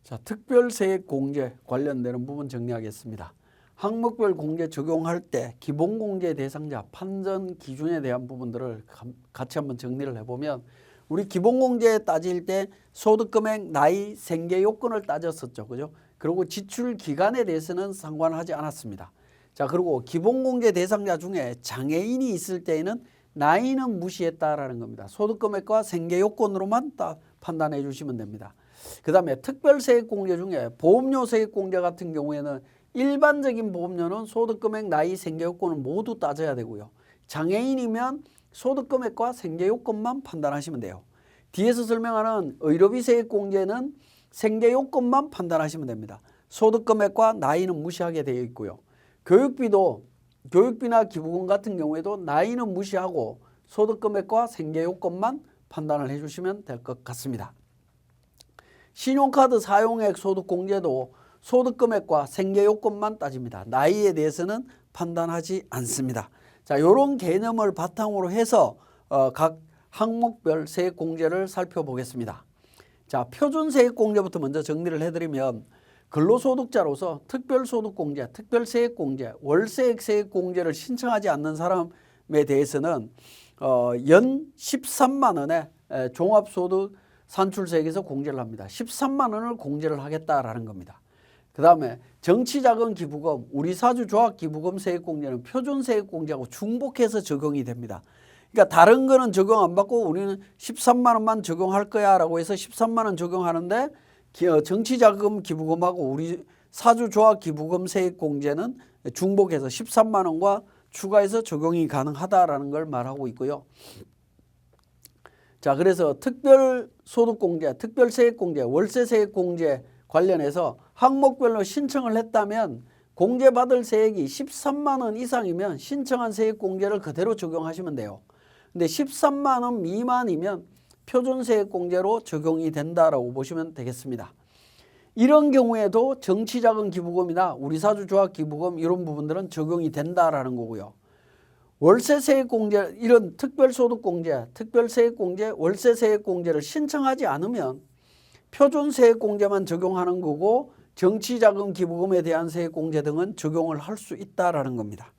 자, 특별세액공제 관련되는 부분 정리하겠습니다. 항목별 공제 적용할 때 기본공제 대상자 판정 기준에 대한 부분들을 같이 한번 정리를 해보면, 우리 기본공제 따질 때 소득금액, 나이, 생계 요건을 따졌었죠. 그죠? 그리고 지출 기간에 대해서는 상관하지 않았습니다. 자, 그리고 기본공제 대상자 중에 장애인이 있을 때에는 나이는 무시했다라는 겁니다. 소득금액과 생계 요건으로만 판단해 주시면 됩니다. 그 다음에 특별세액공제 중에 보험료세액공제 같은 경우에는 일반적인 보험료는 소득금액, 나이, 생계요건을 모두 따져야 되고요. 장애인이면 소득금액과 생계요건만 판단하시면 돼요. 뒤에서 설명하는 의료비세액공제는 생계요건만 판단하시면 됩니다. 소득금액과 나이는 무시하게 되어 있고요. 교육비나 기부금 같은 경우에도 나이는 무시하고 소득금액과 생계요건만 판단을 해주시면 될 것 같습니다. 신용카드 사용액 소득공제도 소득금액과 생계요건만 따집니다. 나이에 대해서는 판단하지 않습니다. 자, 이런 개념을 바탕으로 해서 각 항목별 세액공제를 살펴보겠습니다. 자, 표준세액공제부터 먼저 정리를 해드리면, 근로소득자로서 특별소득공제, 특별세액공제, 월세액세액공제를 신청하지 않는 사람에 대해서는 연 13만 원의 종합소득 산출세액에서 공제를 합니다. 13만 원을 공제를 하겠다라는 겁니다. 그 다음에 정치자금 기부금, 우리사주 조합기부금 세액공제는 표준세액공제하고 중복해서 적용이 됩니다. 그러니까 다른 거는 적용 안 받고 우리는 13만 원만 적용할 거야 라고 해서 13만 원 적용하는데, 정치자금 기부금하고 우리 사주조합기부금 세액공제는 중복해서 13만 원과 추가해서 적용이 가능하다라는 걸 말하고 있고요. 자, 그래서 특별소득공제, 특별세액공제, 월세세액공제 관련해서 항목별로 신청을 했다면 공제받을 세액이 13만 원 이상이면 신청한 세액공제를 그대로 적용하시면 돼요. 근데 13만 원 미만이면 표준세액공제로 적용이 된다라고 보시면 되겠습니다. 이런 경우에도 정치자금 기부금이나 우리사주조합기부금 이런 부분들은 적용이 된다라는 거고요. 월세세액공제, 이런 특별소득공제, 특별세액공제, 월세세액공제를 신청하지 않으면 표준세액공제만 적용하는 거고, 정치자금 기부금에 대한 세액공제 등은 적용을 할 수 있다라는 겁니다.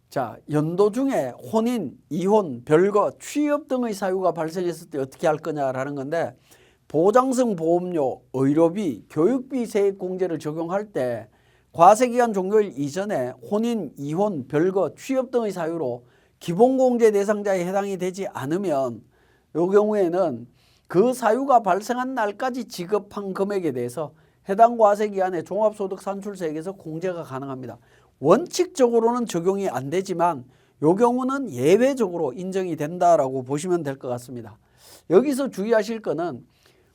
자, 연도 중에 혼인, 이혼, 별거, 취업 등의 사유가 발생했을 때 어떻게 할 거냐라는 건데, 보장성 보험료, 의료비, 교육비 세액공제를 적용할 때 과세기간 종료일 이전에 혼인, 이혼, 별거, 취업 등의 사유로 기본공제 대상자에 해당이 되지 않으면 이 경우에는 그 사유가 발생한 날까지 지급한 금액에 대해서 해당 과세기간에 종합소득 산출세액에서 공제가 가능합니다. 원칙적으로는 적용이 안 되지만 이 경우는 예외적으로 인정이 된다라고 보시면 될 것 같습니다. 여기서 주의하실 거는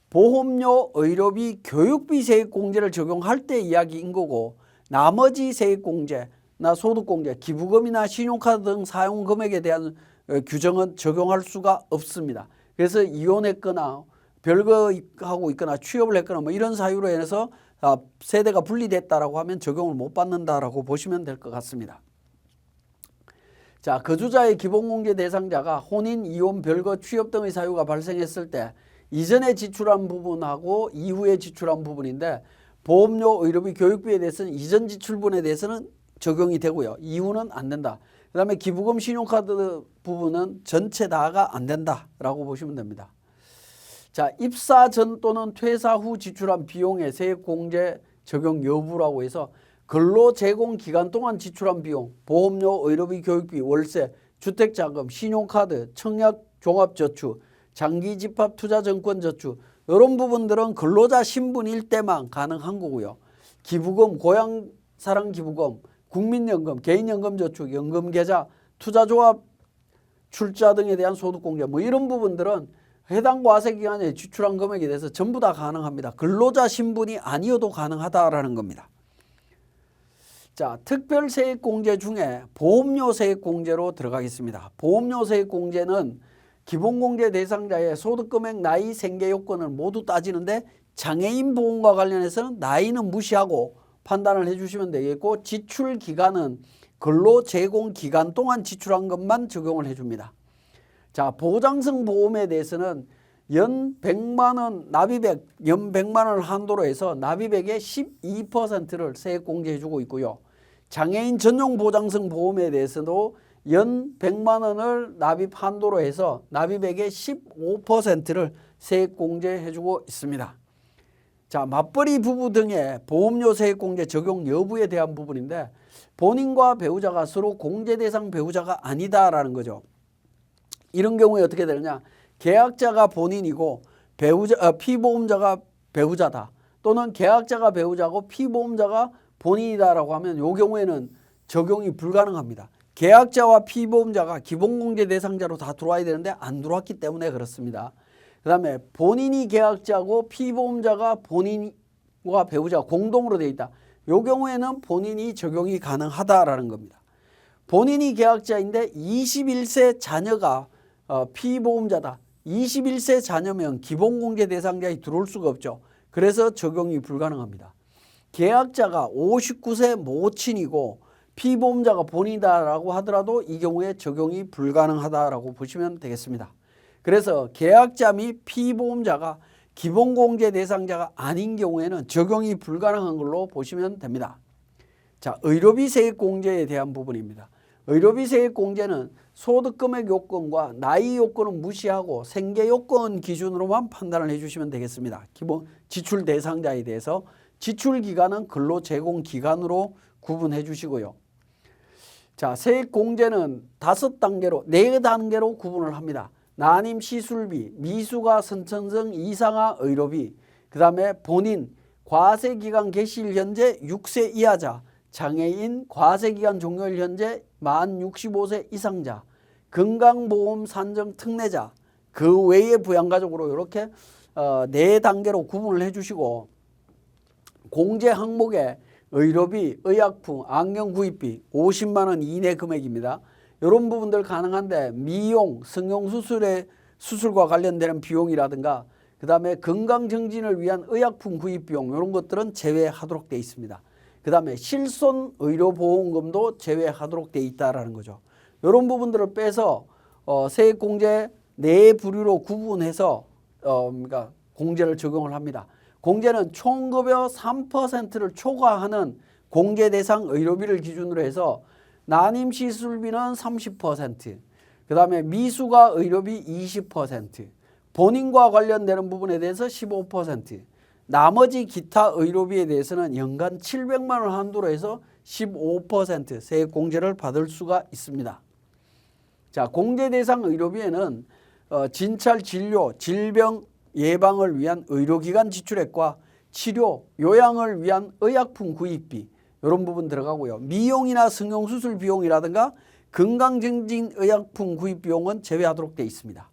보험료, 의료비, 교육비 세액공제를 적용할 때 이야기인 거고, 나머지 세액공제나 소득공제, 기부금이나 신용카드 등 사용금액에 대한 규정은 적용할 수가 없습니다. 그래서 이혼했거나 별거하고 있거나 취업을 했거나 뭐 이런 사유로 인해서 세대가 분리됐다라고 하면 적용을 못 받는다라고 보시면 될 것 같습니다. 자, 거주자의 기본공제 대상자가 혼인, 이혼, 별거, 취업 등의 사유가 발생했을 때 이전에 지출한 부분하고 이후에 지출한 부분인데, 보험료, 의료비, 교육비에 대해서는 이전 지출분에 대해서는 적용이 되고요. 이후는 안 된다. 그 다음에 기부금, 신용카드 부분은 전체 다가 안 된다라고 보시면 됩니다. 자, 입사 전 또는 퇴사 후 지출한 비용의 세액공제 적용 여부라고 해서 근로 제공 기간 동안 지출한 비용, 보험료, 의료비, 교육비, 월세, 주택자금, 신용카드, 청약 종합저축, 장기집합 투자증권저축 이런 부분들은 근로자 신분일 때만 가능한 거고요. 기부금, 고향사랑기부금, 국민연금, 개인연금저축, 연금계좌, 투자조합 출자 등에 대한 소득공제 뭐 이런 부분들은 해당 과세기간에 지출한 금액에 대해서 전부 다 가능합니다. 근로자 신분이 아니어도 가능하다라는 겁니다. 자, 특별세액공제 중에 보험료세액공제로 들어가겠습니다. 보험료세액공제는 기본공제 대상자의 소득금액, 나이, 생계요건을 모두 따지는데 장애인 보험과 관련해서는 나이는 무시하고 판단을 해주시면 되겠고, 지출 기간은 근로 제공 기간 동안 지출한 것만 적용을 해줍니다. 자, 보장성 보험에 대해서는 연 100만 원 납입액 연 100만 원을 한도로 해서 납입액의 12%를 세액 공제해 주고 있고요. 장애인 전용 보장성 보험에 대해서도 연 100만 원을 납입 한도로 해서 납입액의 15%를 세액 공제해 주고 있습니다. 자, 맞벌이 부부 등의 보험료 세액 공제 적용 여부에 대한 부분인데, 본인과 배우자가 서로 공제 대상 배우자가 아니다라는 거죠. 이런 경우에 어떻게 되느냐? 계약자가 본인이고 피보험자가 배우자다. 또는 계약자가 배우자고 피보험자가 본인이다라고 하면 이 경우에는 적용이 불가능합니다. 계약자와 피보험자가 기본공제 대상자로 다 들어와야 되는데 안 들어왔기 때문에 그렇습니다. 그 다음에 본인이 계약자고 피보험자가 본인과 배우자 공동으로 되어 있다. 이 경우에는 본인이 적용이 가능하다라는 겁니다. 본인이 계약자인데 21세 자녀가 피보험자다. 21세 자녀면 기본공제 대상자에 들어올 수가 없죠. 그래서 적용이 불가능합니다. 계약자가 59세 모친이고 피보험자가 본인이다라고 하더라도 이 경우에 적용이 불가능하다라고 보시면 되겠습니다. 그래서 계약자 및 피보험자가 기본공제 대상자가 아닌 경우에는 적용이 불가능한 걸로 보시면 됩니다. 자, 의료비 세액 공제에 대한 부분입니다. 의료비 세액 공제는 소득금액 요건과 나이 요건은 무시하고 생계 요건 기준으로만 판단을 해주시면 되겠습니다. 기본 지출 대상자에 대해서 지출 기간은 근로 제공 기간으로 구분해 주시고요. 자, 세액 공제는 5단계로 4단계로 구분을 합니다. 난임 시술비, 미수가 선천성 이상화 의료비, 그 다음에 본인 과세기간 개시일 현재 6세 이하자, 장애인 과세기간 종료일 현재 만 65세 이상자, 건강보험 산정 특례자, 그 외의 부양가족으로 이렇게 4단계로 구분을 해주시고, 공제 항목에 의료비, 의약품, 안경 구입비 50만 원 이내 금액입니다. 이런 부분들 가능한데 미용, 성형수술과 관련되는 비용이라든가 그 다음에 건강증진을 위한 의약품 구입 비용 이런 것들은 제외하도록 되어 있습니다. 그 다음에 실손의료보험금도 제외하도록 되어 있다는 거죠. 이런 부분들을 빼서 세액공제 4부류로 구분해서 그러니까 공제를 적용을 합니다. 공제는 총급여 3%를 초과하는 공제 대상 의료비를 기준으로 해서 난임시술비는 30%, 그 다음에 미수가 의료비 20%, 본인과 관련되는 부분에 대해서 15%, 나머지 기타 의료비에 대해서는 연간 700만 원 한도로 해서 15% 세액 공제를 받을 수가 있습니다. 자, 공제 대상 의료비에는 진찰 진료, 질병 예방을 위한 의료기관 지출액과 치료, 요양을 위한 의약품 구입비 이런 부분 들어가고요. 미용이나 성형수술 비용이라든가 건강증진 의약품 구입 비용은 제외하도록 되어 있습니다.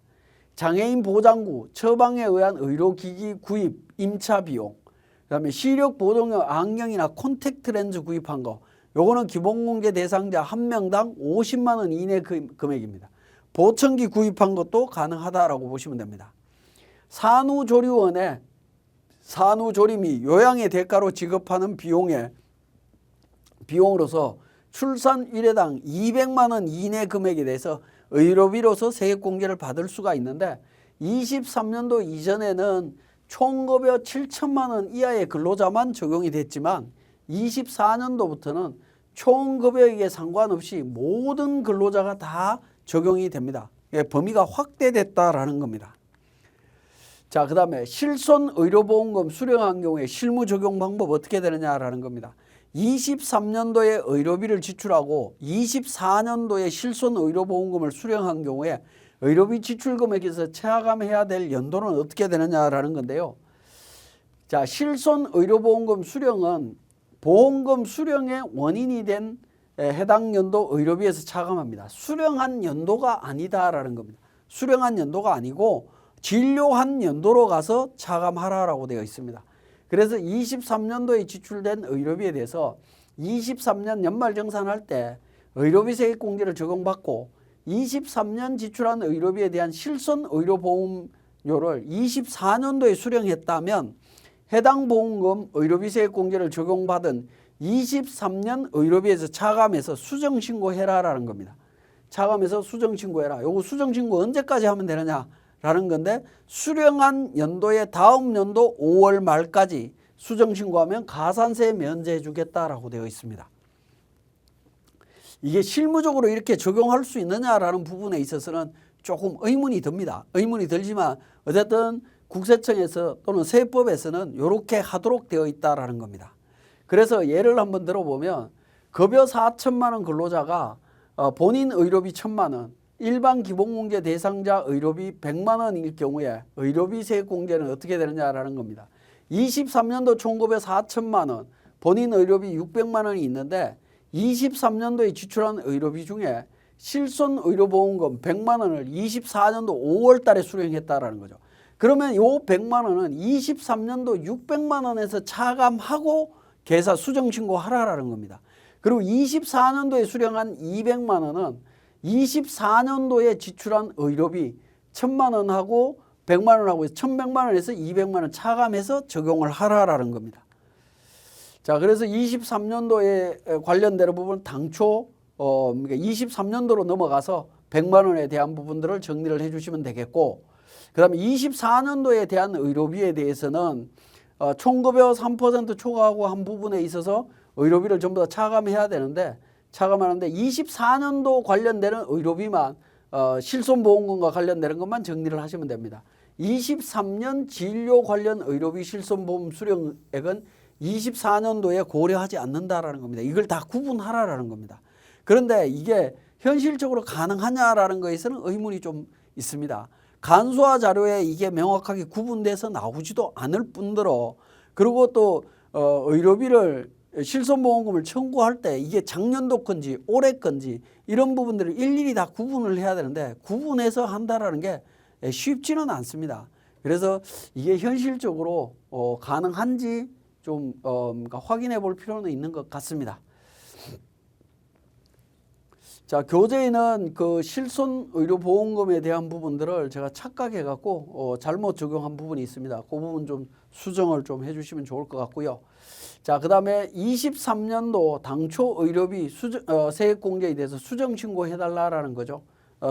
장애인 보장구, 처방에 의한 의료기기 구입, 임차 비용, 그 다음에 시력보정용 안경이나 콘택트 렌즈 구입한 거, 요거는 기본공제 대상자 1명당 50만 원 이내 금액입니다. 보청기 구입한 것도 가능하다라고 보시면 됩니다. 산후조리원에 산후조리 및 요양의 대가로 지급하는 비용으로서 출산 1회당 200만 원 이내 금액에 대해서 의료비로서 세액공제를 받을 수가 있는데 23년도 이전에는 총급여 7천만 원 이하의 근로자만 적용이 됐지만 24년도부터는 총급여액에 상관없이 모든 근로자가 다 적용이 됩니다. 범위가 확대됐다라는 겁니다. 자, 그 다음에 실손의료보험금 수령한 경우에 실무 적용 방법 어떻게 되느냐라는 겁니다. 23년도에 의료비를 지출하고 24년도에 실손의료보험금을 수령한 경우에 의료비 지출금액에서 체감해야 될 연도는 어떻게 되느냐라는 건데요. 자, 실손의료보험금 수령은 보험금 수령의 원인이 된 해당 연도 의료비에서 차감합니다. 수령한 연도가 아니다라는 겁니다. 수령한 연도가 아니고 진료한 연도로 가서 차감하라라고 되어 있습니다. 그래서 23년도에 지출된 의료비에 대해서 23년 연말정산할 때 의료비 세액공제를 적용받고 23년 지출한 의료비에 대한 실손의료보험료를 24년도에 수령했다면 해당 보험금 의료비세액공제를 적용받은 23년 의료비에서 차감해서 수정신고해라라는 겁니다. 차감해서 수정신고해라. 요거 수정신고 언제까지 하면 되느냐라는 건데 수령한 연도의 다음 연도 5월 말까지 수정신고하면 가산세 면제해 주겠다라고 되어 있습니다. 이게 실무적으로 이렇게 적용할 수 있느냐라는 부분에 있어서는 조금 의문이 듭니다. 의문이 들지만 어쨌든 국세청에서 또는 세법에서는 이렇게 하도록 되어 있다라는 겁니다. 그래서 예를 한번 들어보면 급여 4천만 원 근로자가 본인 의료비 1,000만 원, 일반 기본공제 대상자 의료비 100만 원일 경우에 의료비 세액공제는 어떻게 되느냐라는 겁니다. 23년도 총급여 4천만 원, 본인 의료비 600만 원이 있는데 23년도에 지출한 의료비 중에 실손의료보험금 100만 원을 24년도 5월 달에 수령했다라는 거죠. 그러면 요 100만 원은 23년도 600만 원에서 차감하고 계사 수정신고하라라는 겁니다. 그리고 24년도에 수령한 200만 원은 24년도에 지출한 의료비 1,000만 원하고 100만 원하고 1,100만 원에서 200만 원 차감해서 적용을 하라라는 겁니다. 자, 그래서 23년도에 관련되는 부분 당초 23년도로 넘어가서 100만 원에 대한 부분들을 정리를 해 주시면 되겠고, 그 다음에 24년도에 대한 의료비에 대해서는 총급여 3% 초과하고 한 부분에 있어서 의료비를 전부 다 차감해야 되는데 차감하는데 24년도 관련되는 의료비만 실손보험금과 관련되는 것만 정리를 하시면 됩니다. 23년 진료 관련 의료비 실손보험 수령액은 24년도에 고려하지 않는다라는 겁니다. 이걸 다 구분하라라는 겁니다. 그런데 이게 현실적으로 가능하냐라는 것에서는 의문이 좀 있습니다. 간소화 자료에 이게 명확하게 구분돼서 나오지도 않을 뿐더러 그리고 또 의료비를 실손보험금을 청구할 때 이게 작년도 건지 올해 건지 이런 부분들을 일일이 다 구분을 해야 되는데 구분해서 한다라는 게 쉽지는 않습니다. 그래서 이게 현실적으로 가능한지 좀 확인해 볼 필요는 있는 것 같습니다. 자, 교재에는 그 실손의료보험금에 대한 부분들을 제가 착각해 갖고 잘못 적용한 부분이 있습니다. 그 부분 좀 수정을 좀 해주시면 좋을 것 같고요. 자, 그 다음에 23년도 당초 의료비 세액공제에 대해서 수정신고해 달라라는 거죠.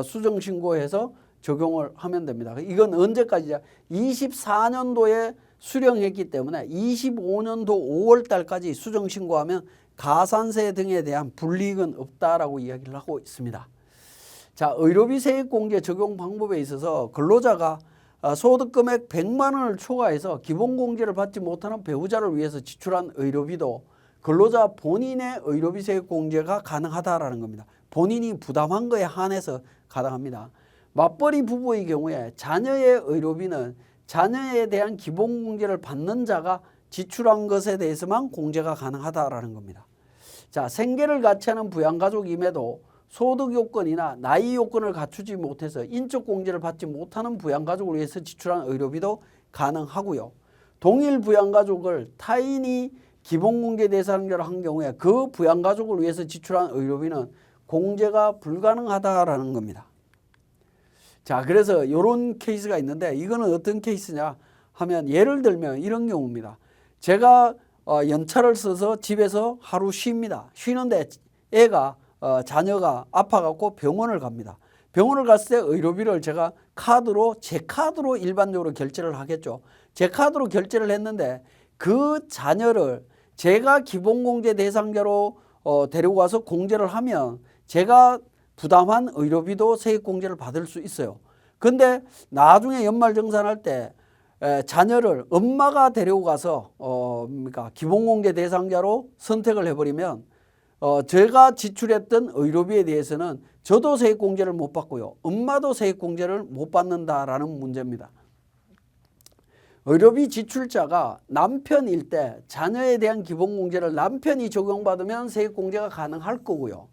수정신고해서 적용을 하면 됩니다. 이건 언제까지냐? 24년도에 수령했기 때문에 25년도 5월 달까지 수정신고하면 가산세 등에 대한 불이익은 없다라고 이야기를 하고 있습니다. 자, 의료비 세액공제 적용 방법에 있어서 근로자가 소득금액 100만 원을 초과해서 기본공제를 받지 못하는 배우자를 위해서 지출한 의료비도 근로자 본인의 의료비 세액공제가 가능하다라는 겁니다. 본인이 부담한 거에 한해서 가능합니다. 맞벌이 부부의 경우에 자녀의 의료비는 자녀에 대한 기본공제를 받는 자가 지출한 것에 대해서만 공제가 가능하다라는 겁니다. 자, 생계를 같이 하는 부양가족임에도 소득 요건이나 나이 요건을 갖추지 못해서 인적 공제를 받지 못하는 부양가족을 위해서 지출한 의료비도 가능하고요. 동일 부양가족을 타인이 기본공제 대상자로 한 경우에 그 부양가족을 위해서 지출한 의료비는 공제가 불가능하다라는 겁니다. 자, 그래서 이런 케이스가 있는데 이거는 어떤 케이스냐 하면 예를 들면 이런 경우입니다. 제가 연차를 써서 집에서 하루 쉽니다. 쉬는데 애가 자녀가 아파갖고 병원을 갑니다. 병원을 갔을 때 의료비를 제가 제 카드로 일반적으로 결제를 하겠죠. 제 카드로 결제를 했는데 그 자녀를 제가 기본공제 대상자로 데리고 가서 공제를 하면 제가 부담한 의료비도 세액공제를 받을 수 있어요. 근데 나중에 연말정산할 때 자녀를 엄마가 데리고 가서 기본공제 대상자로 선택을 해버리면 제가 지출했던 의료비에 대해서는 저도 세액공제를 못 받고요. 엄마도 세액공제를 못 받는다라는 문제입니다. 의료비 지출자가 남편일 때 자녀에 대한 기본공제를 남편이 적용받으면 세액공제가 가능할 거고요.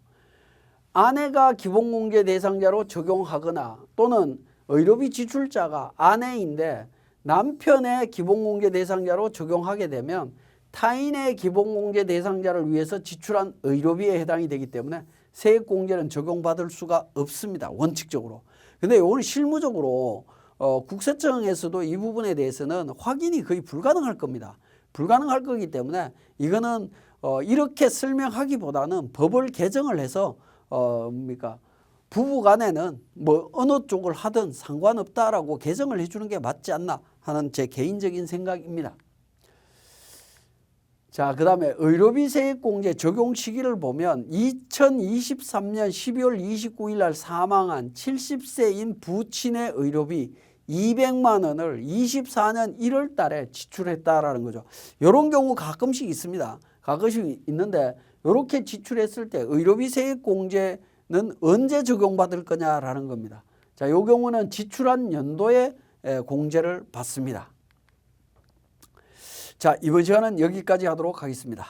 아내가 기본공제 대상자로 적용하거나 또는 의료비 지출자가 아내인데 남편의 기본공제 대상자로 적용하게 되면 타인의 기본공제 대상자를 위해서 지출한 의료비에 해당이 되기 때문에 세액공제는 적용받을 수가 없습니다. 원칙적으로. 근데 이거는 실무적으로 국세청에서도 이 부분에 대해서는 확인이 거의 불가능할 겁니다. 불가능할 거기 때문에 이거는 이렇게 설명하기보다는 법을 개정을 해서 부부 간에는 뭐 어느 쪽을 하든 상관없다라고 개정을 해주는 게 맞지 않나 하는 제 개인적인 생각입니다. 자, 그 다음에 의료비 세액공제 적용 시기를 보면 2023년 12월 29일 날 사망한 70세인 부친의 의료비 200만 원을 24년 1월 달에 지출했다라는 거죠. 이런 경우 가끔씩 있습니다. 가끔씩 있는데 이렇게 지출했을 때 의료비 세액공제는 언제 적용받을 거냐라는 겁니다. 자, 이 경우는 지출한 연도에 공제를 받습니다. 자, 이번 시간은 여기까지 하도록 하겠습니다.